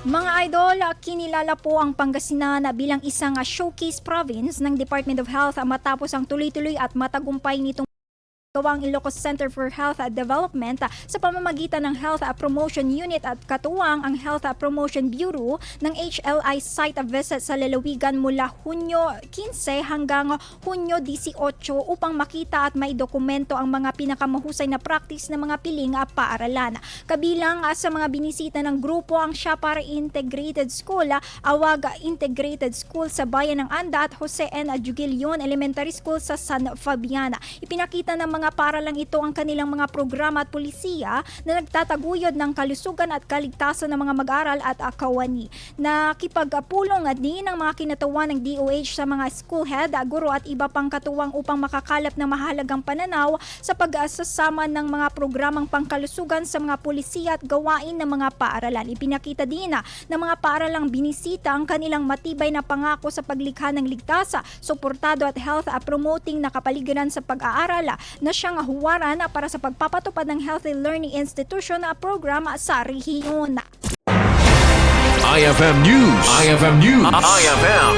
Mga idol, kinilala po ang Pangasinan bilang isang showcase province ng Department of Health matapos ang tuloy-tuloy at matagumpay nitong gawang Ilocos Center for Health Development sa pamamagitan ng Health Promotion Unit at katuwang ang Health Promotion Bureau ng HLI site visit sa lalawigan mula Hunyo 15 hanggang Hunyo 18 upang makita at maidokumento ang mga pinakamahusay na practice ng mga piling paaralan. Kabilang sa mga binisita ng grupo ang Siapar Integrated School, Awag Integrated School sa bayan ng Anda at Jose N. Jugilion Elementary School sa San Fabiana. Ipinakita ng mga paaralang ito ang kanilang mga programa at pulisiya na nagtataguyod ng kalusugan at kaligtasan ng mga mag-aral at kawani. Nakipagpulong din ang mga kinatawan ng DOH sa mga school head, guro at iba pang katuwang upang makakalap ng mahalagang pananaw sa pag-asasama ng mga programang pangkalusugan sa mga pulisiya at gawain ng mga paaralan. Ipinakita din ng mga paaralang binisita ang kanilang matibay na pangako sa paglikha ng ligtas, suportado at health promoting na kapaligiran sa pag-aaral na siyang huwaran para sa pagpapatupad ng Healthy Learning Institution program sa rehiyon. IFM News. IFM News. IFM.